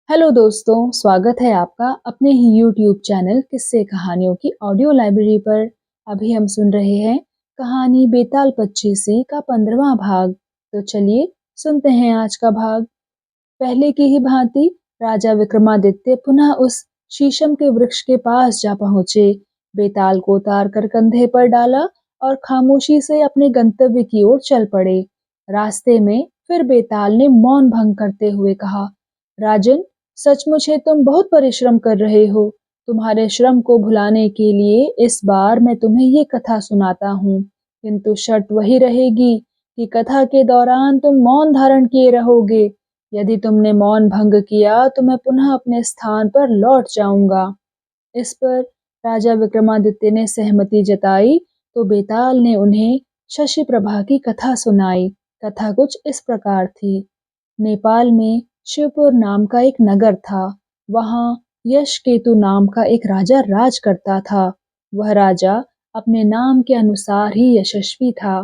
Hello दोस्तों, स्वागत है आपका अपने ही यूट्यूब चैनल किस्से कहानियों की ऑडियो लाइब्रेरी पर। अभी हम सुन रहे हैं कहानी बेताल पच्चीसी का 15वां भाग। तो चलिए सुनते हैं आज का भाग। पहले की ही भांति राजा विक्रमादित्य पुनः उस शीशम के वृक्ष के पास जा पहुंचे। बेताल को उतार कर कंधे पर डाला और खामोशी से अपने गंतव्य की ओर चल पड़े। रास्ते में फिर बेताल ने मौन भंग करते हुए कहा, राजन, सचमुच है तुम बहुत परिश्रम कर रहे हो। तुम्हारे श्रम को भुलाने के लिए इस बार मैं तुम्हें ये कथा सुनाता हूँ, किंतु शर्त वही रहेगी कि कथा के दौरान तुम मौन धारण किए रहोगे। यदि तुमने मौन भंग किया तो मैं पुनः अपने स्थान पर लौट जाऊंगा। इस पर राजा विक्रमादित्य ने सहमति जताई तो बेताल ने उन्हें शशि प्रभा की कथा सुनाई। कथा कुछ इस प्रकार थी। नेपाल में शिवपुर नाम का एक नगर था। वहाँ यशकेतु नाम का एक राजा राज करता था। वह राजा अपने नाम के अनुसार ही यशस्वी था।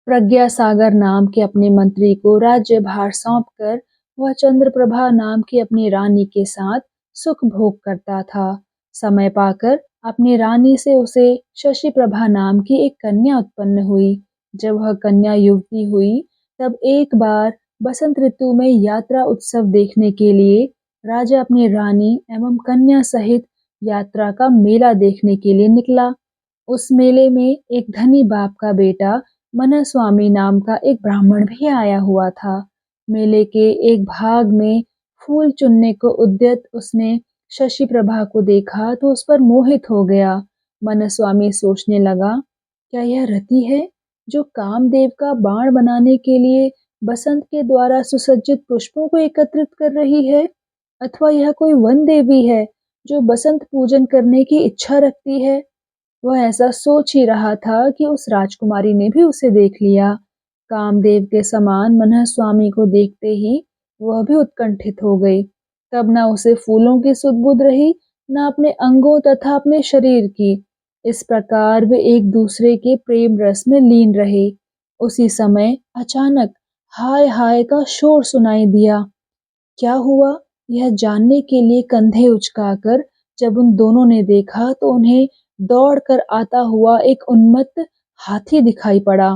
प्रज्ञा सागर नाम के अपने मंत्री को राज्यभार सौंपकर वह चंद्रप्रभा नाम की अपनी रानी के साथ सुख भोग करता था। समय पाकर अपनी रानी से उसे शशि प्रभा नाम की एक कन्या उत्पन्न हुई। जब वह कन्या युवती हुई तब एक बार बसंत ऋतु में यात्रा उत्सव देखने के लिए राजा अपनी रानी एवं कन्या सहित यात्रा का मेला देखने के लिए निकला। उस मेले में एक धनी बाप का बेटा मनस्वामी नाम का एक ब्राह्मण भी आया हुआ था। मेले के एक भाग में फूल चुनने को उद्यत उसने शशि प्रभा को देखा तो उस पर मोहित हो गया। मनस्वामी सोचने लगा, क्या यह रति है जो कामदेव का बाण बनाने के लिए बसंत के द्वारा सुसज्जित पुष्पों को एकत्रित कर रही है, अथवा यह कोई वन देवी है जो बसंत पूजन करने की इच्छा रखती है। वह ऐसा सोच ही रहा था कि उस राजकुमारी ने भी उसे देख लिया। कामदेव के समान मनस्वामी को देखते ही वह भी उत्कंठित हो गई। तब न उसे फूलों की सुध-बुध रही, न अपने अंगों तथा अपने शरीर की। इस प्रकार वे एक दूसरे के प्रेम रस में लीन रहे। उसी समय अचानक हाय हाय का शोर सुनाई दिया। क्या हुआ, यह जानने के लिए कंधे उचकाकर जब उन दोनों ने देखा तो उन्हें दौड़कर आता हुआ एक उन्मत्त हाथी दिखाई पड़ा।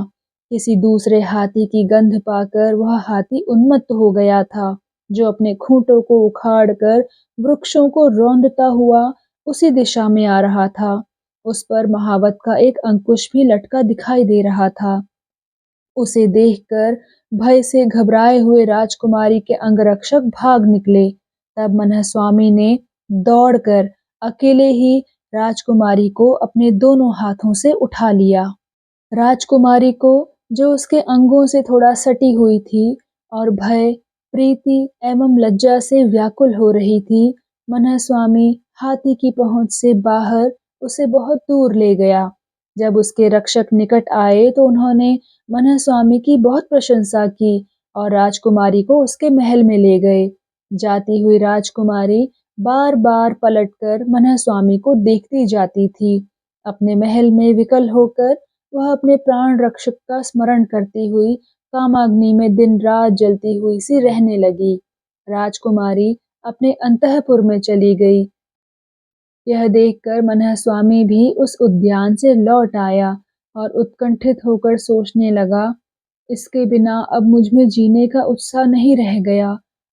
किसी दूसरे हाथी की गंध पाकर वह हाथी उन्मत्त हो गया था, जो अपने खूंटों को उखाड़कर वृक्षों को रौंदता हुआ उसी दिशा में आ रहा था। उस पर महावत का एक अंकुश भी लटका दिखाई दे रहा था। उसे देखकर भय से घबराए हुए राजकुमारी के अंगरक्षक भाग निकले। तब मनस्वामी ने दौड़कर अकेले ही राजकुमारी को अपने दोनों हाथों से उठा लिया। राजकुमारी को, जो उसके अंगों से थोड़ा सटी हुई थी और भय, प्रीति एवं लज्जा से व्याकुल हो रही थी, मनस्वामी हाथी की पहुंच से बाहर उसे बहुत दूर ले गया। जब उसके रक्षक निकट आए तो उन्होंने मनस्वामी की बहुत प्रशंसा की और राजकुमारी को उसके महल में ले गए। जाती हुई राजकुमारी बार बार पलटकर मनस्वामी को देखती जाती थी। अपने महल में विकल होकर वह अपने प्राण रक्षक का स्मरण करती हुई कामाग्नि में दिन रात जलती हुई सी रहने लगी। राजकुमारी अपने अंतःपुर में चली गई। यह देखकर मनस्वामी भी उस उद्यान से लौट आया और उत्कंठित होकर सोचने लगा, इसके बिना अब मुझ में जीने का उत्साह नहीं रह गया।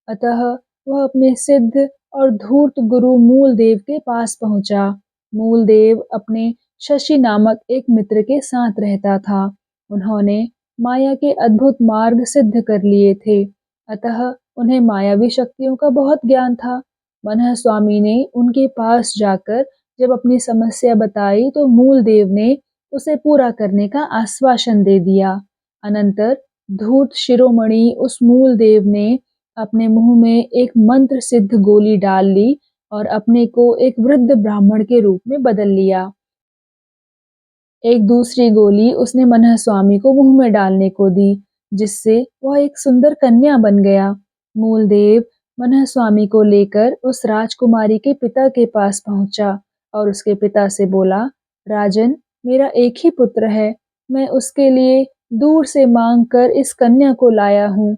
अतः वह अपने सिद्ध और धूर्त गुरु मूलदेव के पास पहुंचा। मूलदेव अपने शशि नामक एक मित्र के साथ रहता था। उन्होंने माया के अद्भुत मार्ग सिद्ध कर लिए थे, अतः उन्हें मायावी शक्तियों का बहुत ज्ञान था। मनस्वामी ने उनके पास जाकर जब अपनी समस्या बताई तो मूलदेव ने उसे पूरा करने का आश्वासन दे दिया। अनंतर धूर्त शिरोमणि उस मूलदेव ने अपने मुंह में एक मंत्र सिद्ध गोली डाल ली और अपने को एक वृद्ध ब्राह्मण के रूप में बदल लिया। एक दूसरी गोली उसने मनस्वामी को मुंह में डालने को दी, जिससे वह एक सुंदर कन्या बन गया। मूलदेव मनस्वामी को लेकर उस राजकुमारी के पिता के पास पहुंचा और उसके पिता से बोला, राजन, मेरा एक ही पुत्र है। मैं उसके लिए दूर से मांग कर इस कन्या को लाया हूँ,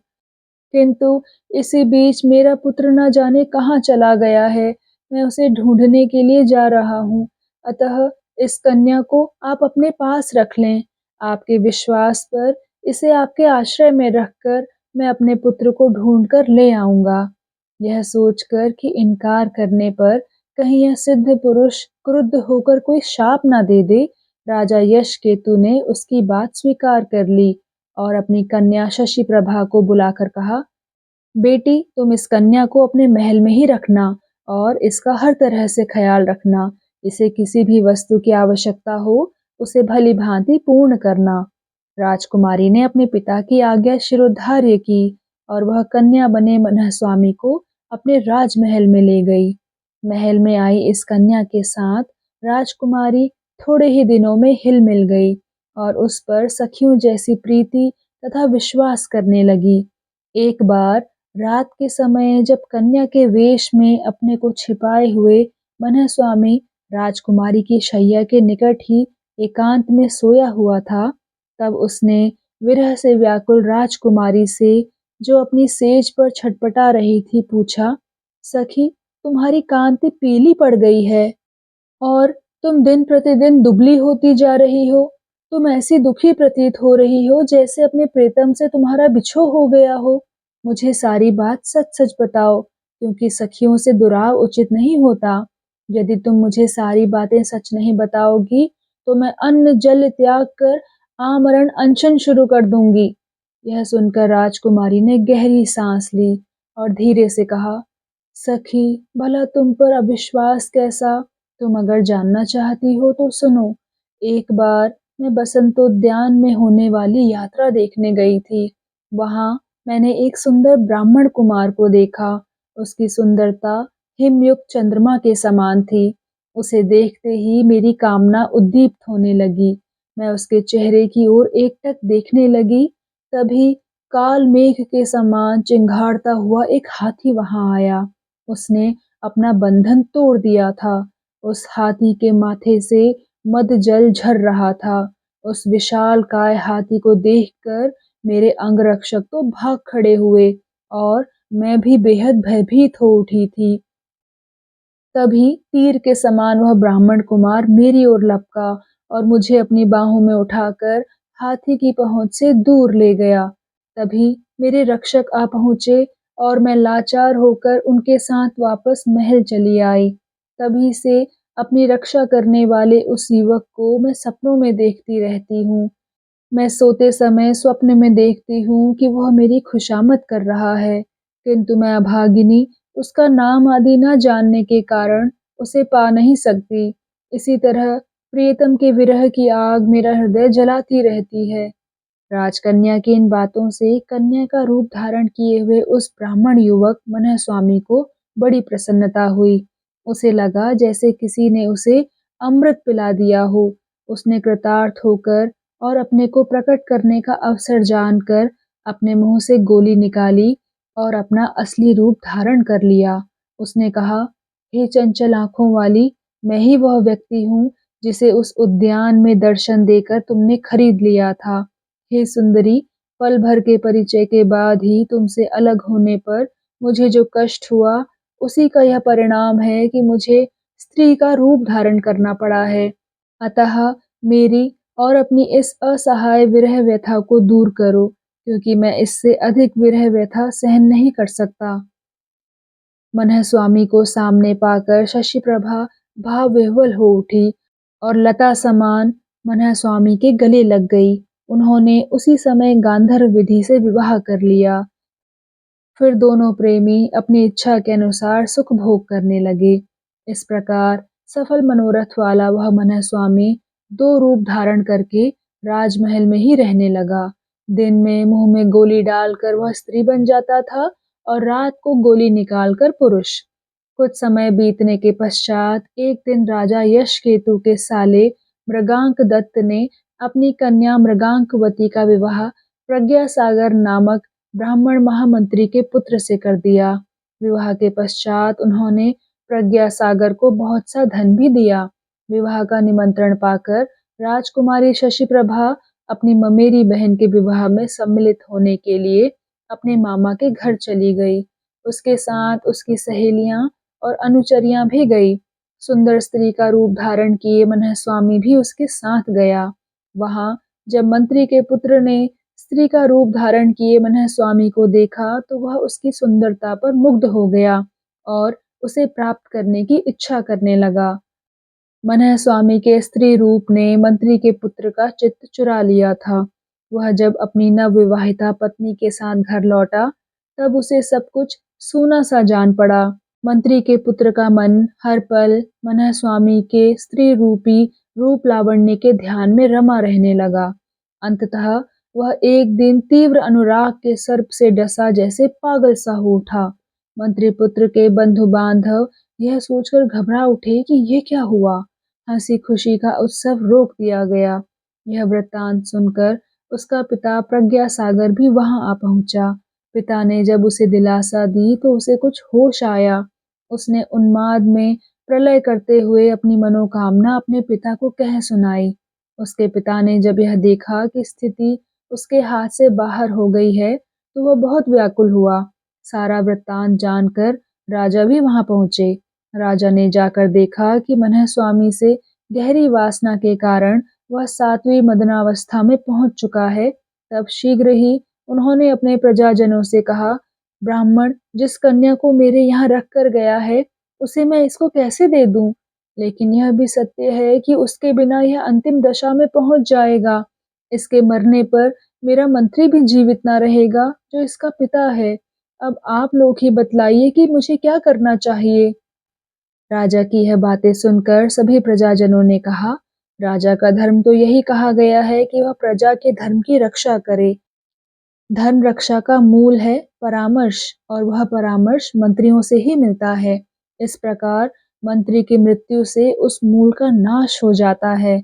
किंतु इसी बीच मेरा पुत्र न जाने कहाँ चला गया है। मैं उसे ढूँढने के लिए जा रहा हूँ। अतः इस कन्या को आप अपने पास रख लें। आपके विश्वास पर इसे आपके आश्रय में रखकर मैं अपने पुत्र को ढूँढ कर ले आऊँगा। यह सोचकर कि इनकार करने पर कहीं यह सिद्ध पुरुष क्रुद्ध होकर कोई शाप न दे दे, राजा यशकेतु ने उसकी बात स्वीकार कर ली और अपनी कन्या शशि प्रभा को बुलाकर कहा, बेटी तुम इस कन्या को अपने महल में ही रखना और इसका हर तरह से ख्याल रखना। इसे किसी भी वस्तु की आवश्यकता हो उसे भली भांति पूर्ण करना। राजकुमारी ने अपने पिता की आज्ञा शिरोधार्य की और वह कन्या बने मनहस्वामी को अपने राजमहल में ले गई। महल में आई इस कन्या के साथ राजकुमारी थोड़े ही दिनों में हिल मिल गई और उस पर सखियों जैसी प्रीति तथा विश्वास करने लगी। एक बार रात के समय जब कन्या के वेश में अपने को छिपाए हुए मनहस्वामी राजकुमारी की शैया के निकट ही एकांत में सोया हुआ था, तब उसने विरह से व्याकुल राजकुमारी से, जो अपनी सेज पर छटपटा रही थी, पूछा, सखी तुम्हारी कांति पीली पड़ गई है और तुम दिन प्रतिदिन दुबली होती जा रही हो। तुम ऐसी दुखी प्रतीत हो रही हो जैसे अपने प्रीतम से तुम्हारा बिछो हो गया हो। मुझे सारी बात सच-सच बताओ, क्योंकि सखियों से दुराव उचित नहीं होता। यदि तुम मुझे सारी बातें सच नहीं बताओगी, तो मैं अन्न जल त्याग कर आमरण अनशन शुरू कर दूंगी। यह सुनकर राजकुमारी ने गहरी सांस ली और धीरे से कहा, सखी भला तुम पर अविश्वास कैसा? तुम अगर जानना चाहती हो तो सुनो। एक बार मैं बसंतोद्यान में होने वाली यात्रा देखने गई थी। वहां मैंने एक सुंदर ब्राह्मण कुमार को देखा। उसकी सुंदरता हिमयुक्त चंद्रमा के समान थी। उसे देखते ही मेरी कामना उद्दीप्त होने लगी। मैं उसके चेहरे की ओर एकटक देखने लगी। तभी काल मेघ के समान चिंघाड़ता हुआ एक हाथी वहां आया। उसने अपना बंधन तोड़ दिया था। उस हाथी के माथे से मद जल झर रहा था। उस विशालकाय हाथी को देखकर मेरे अंगरक्षक तो भाग खड़े हुए और मैं भी बेहद भयभीत हो उठी थी। तभी तीर के समान वह ब्राह्मण कुमार मेरी ओर लपका और मुझे अपनी बाहों में उठाकर हाथी की पहुंच से दूर ले गया। तभी मेरे रक्षक आ पहुंचे और मैं लाचार होकर उनके साथ वापस महल चली आई। तभी से अपनी रक्षा करने वाले उस युवक को मैं सपनों में देखती रहती हूँ। मैं सोते समय स्वप्न में देखती हूँ कि वह मेरी खुशामद कर रहा है, किंतु मैं अभागिनी उसका नाम आदि न जानने के कारण उसे पा नहीं सकती। इसी तरह प्रियतम के विरह की आग मेरा हृदय जलाती रहती है। राजकन्या की इन बातों से कन्या का रूप धारण किए हुए उस ब्राह्मण युवक मनहस्वामी को बड़ी प्रसन्नता हुई। उसे लगा जैसे किसी ने उसे अमृत पिला दिया हो। उसने कृतार्थ होकर और अपने को प्रकट करने का अवसर जानकर अपने मुंह से गोली निकाली और अपना असली रूप धारण कर लिया। उसने कहा, हे चंचल आंखों वाली, मैं ही वह व्यक्ति हूँ जिसे उस उद्यान में दर्शन देकर तुमने खरीद लिया था। हे सुंदरी, पल भर के परिचय के बाद ही तुमसे अलग होने पर मुझे जो कष्ट हुआ, उसी का यह परिणाम है कि मुझे स्त्री का रूप धारण करना पड़ा है। अतः मेरी और अपनी इस असहाय विरह व्यथा को दूर करो, क्योंकि मैं इससे अधिक विरह व्यथा सहन नहीं कर सकता। मनहस्वामी को सामने पाकर शशि प्रभा भाव विह्वल हो उठी और लता समान मनहस्वामी के गले लग गई। उन्होंने उसी समय गांधर्व विधि से विवाह कर लिया। फिर दोनों प्रेमी अपनी इच्छा के अनुसार सुख भोग करने लगे। इस प्रकार सफल मनोरथ वाला वह मनहस्वामी 2 रूप धारण करके राजमहल में ही रहने लगा। दिन में मुंह में गोली डालकर वह स्त्री बन जाता था और रात को गोली निकालकर पुरुष। कुछ समय बीतने के पश्चात एक दिन राजा यशकेतु के साले मृगांक दत्त ने अपनी कन्या मृगांकवती का विवाह प्रज्ञा सागर नामक ब्राह्मण महामंत्री के पुत्र से कर दिया। विवाह के पश्चात उन्होंने प्रज्ञा सागर को बहुत सा धन भी दिया। विवाह का निमंत्रण पाकर राजकुमारी शशि प्रभा अपनी ममेरी बहन के विवाह में सम्मिलित होने के लिए अपने मामा के घर चली गई। उसके साथ उसकी सहेलियां और अनुचरियां भी गई। सुंदर स्त्री का रूप धारण किए मनहस्वामी भी उसके साथ गया। वहां जब मंत्री के पुत्र ने स्त्री का रूप धारण किए मनहस्वामी को देखा तो वह उसकी सुंदरता पर मुग्ध हो गया और उसे प्राप्त करने की इच्छा करने लगा। मनहस्वामी के स्त्री रूप ने मंत्री के पुत्र का चित्त चुरा लिया था। वह जब अपनी नवविवाहिता पत्नी के साथ घर लौटा तब उसे सब कुछ सूना सा जान पड़ा। मंत्री के पुत्र का मन हर पल मनहस्वामी के स्त्री रूपी रूप लावण्य के ध्यान में रमा रहने लगा। अंततः वह एक दिन तीव्र अनुराग के सर्प से डसा जैसे पागल सा हो उठा। मंत्री पुत्र के बंधु बांधव यह सोचकर घबरा उठे कि ये क्या हुआ। हंसी खुशी का उत्सव रोक दिया गया। यह वृत्तांत सुनकर उसका पिता प्रज्ञा सागर भी वहां आ पहुंचा। पिता ने जब उसे दिलासा दी तो उसे कुछ होश आया। उसने उन्माद में प्रलय करते हुए अपनी मनोकामना अपने पिता को कह सुनाई। उसके पिता ने जब यह देखा कि स्थिति उसके हाथ से बाहर हो गई है तो वह बहुत व्याकुल हुआ। सारा वृत्तांत जानकर राजा भी वहां पहुंचे। राजा ने जाकर देखा कि मनहस्वामी से गहरी वासना के कारण वह 7वीं मदनावस्था में पहुंच चुका है। तब शीघ्र ही उन्होंने अपने प्रजाजनों से कहा, ब्राह्मण जिस कन्या को मेरे यहाँ रख कर गया है उसे मैं इसको कैसे दे दूं? लेकिन यह भी सत्य है कि उसके बिना यह अंतिम दशा में पहुंच जाएगा। इसके मरने पर मेरा मंत्री भी जीवित ना रहेगा जो इसका पिता है। अब आप लोग ही बतलाइए कि मुझे क्या करना चाहिए। राजा की यह बातें सुनकर सभी प्रजाजनों ने कहा, राजा का धर्म तो यही कहा गया है कि वह प्रजा के धर्म की रक्षा करे। धर्म रक्षा का मूल है परामर्श और वह परामर्श मंत्रियों से ही मिलता है। इस प्रकार मंत्री की मृत्यु से उस मूल का नाश हो जाता है।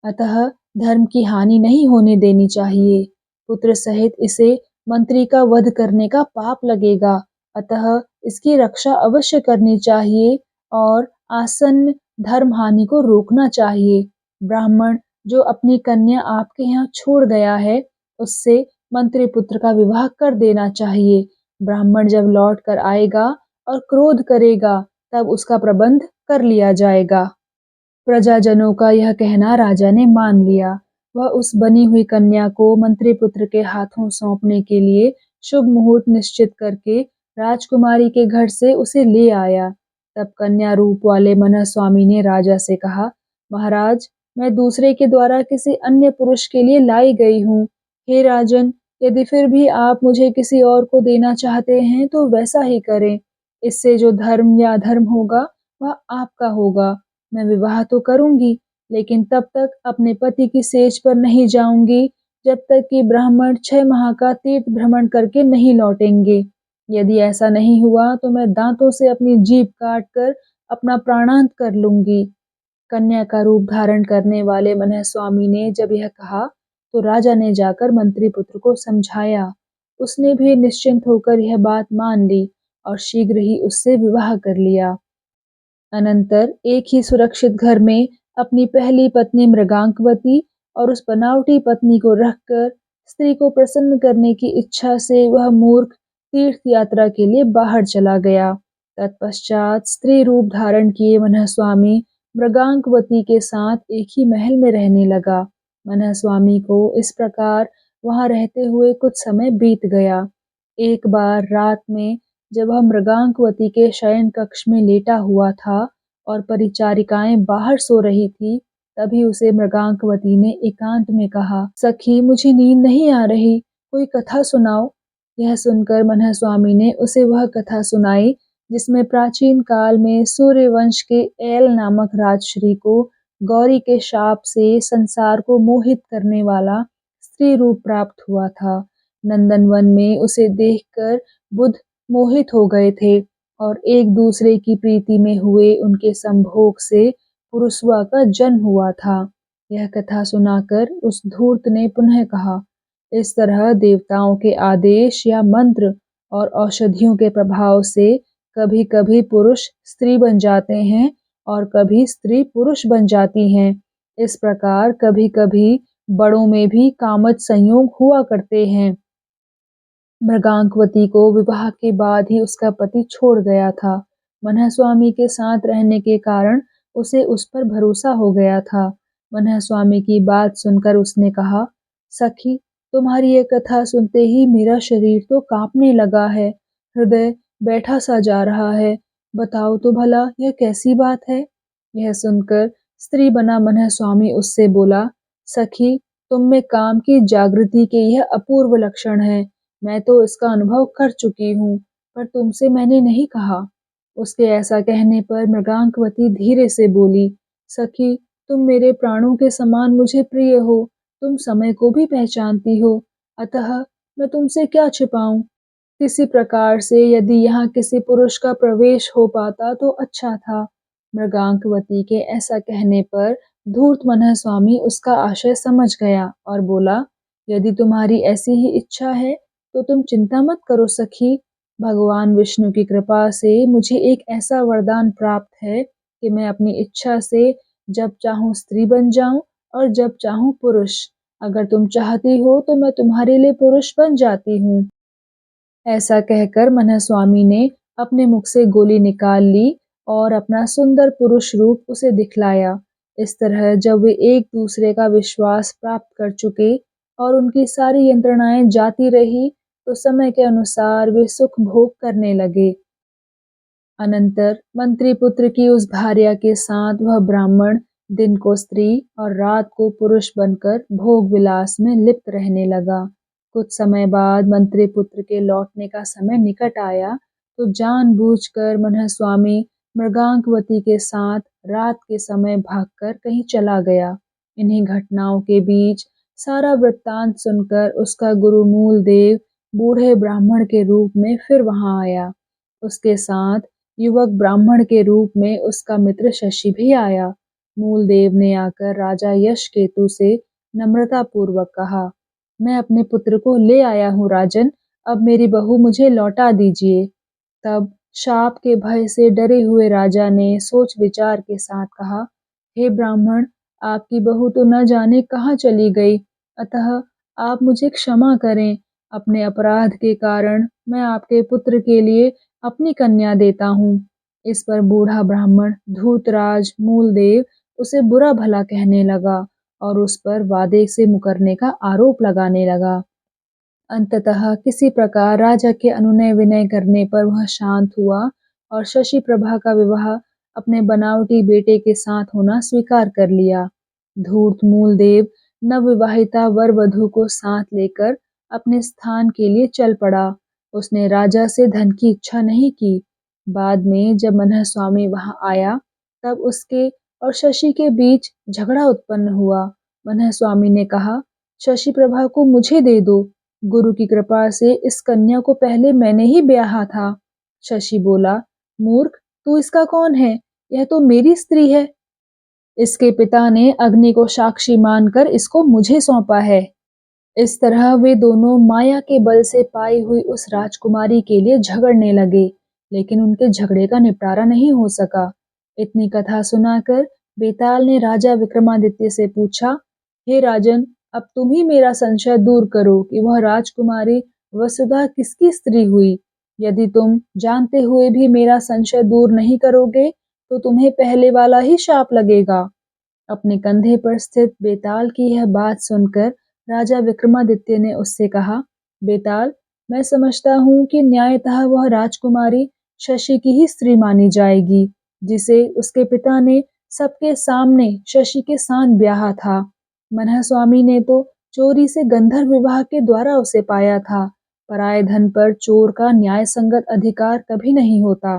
अतः धर्म की हानि नहीं होने देनी चाहिए। पुत्र सहित इसे मंत्री का वध करने का पाप लगेगा। अतः इसकी रक्षा अवश्य करनी चाहिए और आसन्न धर्म हानि को रोकना चाहिए। ब्राह्मण जो अपनी कन्या आपके यहाँ छोड़ गया है उससे मंत्री पुत्र का विवाह कर देना चाहिए। ब्राह्मण जब लौट कर आएगा और क्रोध करेगा तब उसका प्रबंध कर लिया जाएगा। प्रजाजनों का यह कहना राजा ने मान लिया। वह उस बनी हुई कन्या को मंत्री पुत्र के हाथों सौंपने के लिए शुभ मुहूर्त निश्चित करके राजकुमारी के घर से उसे ले आया। तब कन्या रूप वाले मनहस्वामी ने राजा से कहा, महाराज मैं दूसरे के द्वारा किसी अन्य पुरुष के लिए लाई गई हूँ। हे राजन, यदि फिर भी आप मुझे किसी और को देना चाहते हैं तो वैसा ही करें। इससे जो धर्म या अधर्म होगा वह आपका होगा। मैं विवाह तो करूंगी लेकिन तब तक अपने पति की सेज पर नहीं जाऊंगी जब तक कि ब्राह्मण 6 माह का तीर्थ भ्रमण करके नहीं लौटेंगे। यदि ऐसा नहीं हुआ तो मैं दांतों से अपनी जीभ काट कर अपना प्राणांत कर लूंगी। कन्या का रूप धारण करने वाले मनहस्वामी ने जब यह कहा तो राजा ने जाकर मंत्री पुत्र को समझाया। उसने भी निश्चिंत होकर यह बात मान ली और शीघ्र ही उससे विवाह कर लिया। अनंतर एक ही सुरक्षित घर में अपनी पहली पत्नी मृगांकवती और उस बनावटी पत्नी को रखकर स्त्री को प्रसन्न करने की इच्छा से वह मूर्ख तीर्थ यात्रा के लिए बाहर चला गया। तत्पश्चात स्त्री रूप धारण किए मनहस्वामी मृगांकवती के साथ एक ही महल में रहने लगा। मनहस्वामी को इस प्रकार वहां रहते हुए कुछ समय बीत गया। एक बार रात में जब वह मृगांकवती के शयन कक्ष में लेटा हुआ था और परिचारिकाएं बाहर सो रही थी, तभी उसे मृगांकवती ने एकांत में कहा, सखी मुझे नींद नहीं आ रही, कोई कथा सुनाओ। यह सुनकर मनहस्वामी ने उसे वह कथा सुनाई जिसमें प्राचीन काल में सूर्यवंश के ऐल नामक राजश्री को गौरी के शाप से संसार को मोहित करने वाला स्त्री रूप प्राप्त हुआ था। नंदनवन में उसे देखकर बुध मोहित हो गए थे और एक दूसरे की प्रीति में हुए उनके संभोग से पुरुषवा का जन्म हुआ था। यह कथा सुनाकर उस धूर्त ने पुनः कहा, इस तरह देवताओं के आदेश या मंत्र और औषधियों के प्रभाव से कभी कभी पुरुष स्त्री बन जाते हैं और कभी स्त्री पुरुष बन जाती हैं। इस प्रकार कभी कभी बड़ों में भी कामच संयोग हुआ करते हैं। मृगांकवती को विवाह के बाद ही उसका पति छोड़ गया था। मनहस्वामी के साथ रहने के कारण उसे उस पर भरोसा हो गया था। मनहस्वामी की बात सुनकर उसने कहा, सखी, तुम्हारी ये कथा सुनते ही मेरा शरीर तो कांपने लगा है, हृदय बैठा सा जा रहा है। बताओ तो भला यह कैसी बात है? यह सुनकर स्त्री बना मनहस्वामी उससे बोला, सखी, तुम में काम की जागृति के यह अपूर्व लक्षण है। मैं तो इसका अनुभव कर चुकी हूँ, पर तुमसे मैंने नहीं कहा। उसके ऐसा कहने पर मृगांकवती धीरे से बोली, सखी, तुम मेरे प्राणों के समान मुझे प्रिय हो, तुम समय को भी पहचानती हो, अतः मैं तुमसे क्या छिपाऊं। किसी प्रकार से यदि यहाँ किसी पुरुष का प्रवेश हो पाता तो अच्छा था। मृगांकवती के ऐसा कहने पर धूर्त मनहस्वामी उसका आशय समझ गया और बोला, यदि तुम्हारी ऐसी ही इच्छा है तो तुम चिंता मत करो सखी। भगवान विष्णु की कृपा से मुझे एक ऐसा वरदान प्राप्त है कि मैं अपनी इच्छा से जब चाहूँ स्त्री बन जाऊं और जब चाहूँ पुरुष। अगर तुम चाहती हो तो मैं तुम्हारे लिए पुरुष बन जाती हूँ। ऐसा कहकर मनहस्वामी ने अपने मुख से गोली निकाल ली और अपना सुंदर पुरुष रूप उसे दिखलाया। इस तरह जब वे एक दूसरे का विश्वास प्राप्त कर चुके और उनकी सारी यंत्रणाएं जाती रही, तो समय के अनुसार वे सुख भोग करने लगे। अनंतर मंत्री पुत्र की उस भार्या के साथ वह ब्राह्मण दिन को स्त्री और रात को पुरुष बनकर भोग विलास में लिप्त रहने लगा। कुछ समय बाद मंत्री पुत्र के लौटने का समय निकट आया, तो जानबूझकर मनहस्वामी मृगांकवती के साथ रात के समय भागकर कहीं चला गया। इन्हीं घटनाओं के बीच सारा वृत्तांत सुनकर उसका गुरु मूलदेव बूढ़े ब्राह्मण के रूप में फिर वहां आया। उसके साथ युवक ब्राह्मण के रूप में उसका मित्र शशि भी आया। मूलदेव ने आकर राजा यशकेतु से नम्रता पूर्वक कहा, मैं अपने पुत्र को ले आया हूँ राजन, अब मेरी बहू मुझे लौटा दीजिए। तब शाप के भय से डरे हुए राजा ने सोच विचार के साथ कहा, हे ब्राह्मण, आपकी बहू तो न जाने कहाँ चली गई, अतः आप मुझे क्षमा करें। अपने अपराध के कारण मैं आपके पुत्र के लिए अपनी कन्या देता हूँ। इस पर बूढ़ा ब्राह्मण धूतराज मूलदेव उसे बुरा भला कहने लगा और उस पर वादे से मुकरने का आरोप लगाने लगा। अंततः किसी प्रकार राजा के अनुनय विनय करने पर वह शांत हुआ और शशि प्रभा का विवाह अपने बनावटी बेटे के साथ होना स्वीकार कर लिया। धूर्त मूलदेव नवविवाहिता वर वधू को साथ लेकर अपने स्थान के लिए चल पड़ा। उसने राजा से धन की इच्छा नहीं की। बाद में जब मनहस्वामी वहां आया, तब उसके और शशि के बीच झगड़ा उत्पन्न हुआ। मनहस्वामी ने कहा, शशि प्रभा को मुझे दे दो, गुरु की कृपा से इस कन्या को पहले मैंने ही ब्याहा था। शशि बोला, मूर्ख, तू इसका कौन है? यह तो मेरी स्त्री है। इसके पिता ने अग्नि को साक्षी मानकर इसको मुझे सौंपा है। इस तरह वे दोनों माया के बल से पाई हुई उस राजकुमारी के लिए झगड़ने लगे, लेकिन उनके झगड़े का निपटारा नहीं हो सका। इतनी कथा सुनाकर बेताल ने राजा विक्रमादित्य से पूछा, हे राजन, अब तुम ही मेरा संशय दूर करो कि वह राजकुमारी वसुधा किसकी स्त्री हुई। यदि तुम जानते हुए भी मेरा संशय दूर नहीं करोगे, तो तुम्हें पहले वाला ही शाप लगेगा। अपने कंधे पर स्थित बेताल की यह बात सुनकर राजा विक्रमादित्य ने उससे कहा, बेताल, मैं समझता हूँ कि न्यायतः वह राजकुमारी शशि की ही स्त्री मानी जाएगी, जिसे उसके पिता ने सबके सामने शशि के साथ ब्याहा था। मनहस्वामी ने तो चोरी से गंधर्व विवाह के द्वारा उसे पाया था। पराये धन पर चोर का न्याय संगत अधिकार कभी नहीं होता।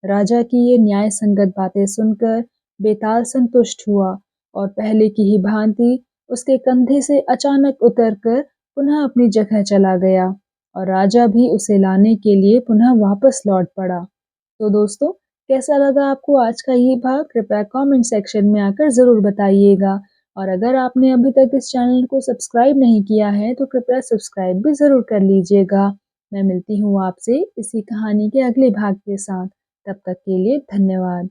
राजा की ये न्याय संगत बातें सुनकर बेताल संतुष्ट हुआ और पहले की ही भांति उसके कंधे से अचानक उतरकर पुनः अपनी जगह चला गया और राजा भी उसे लाने के लिए पुनः वापस लौट पड़ा। तो दोस्तों, कैसा लगा आपको आज का ये भाग? कृपया कमेंट सेक्शन में आकर ज़रूर बताइएगा। और अगर आपने अभी तक इस चैनल को सब्सक्राइब नहीं किया है तो कृपया सब्सक्राइब भी ज़रूर कर लीजिएगा। मैं मिलती हूँ आपसे इसी कहानी के अगले भाग के साथ। तब तक के लिए धन्यवाद।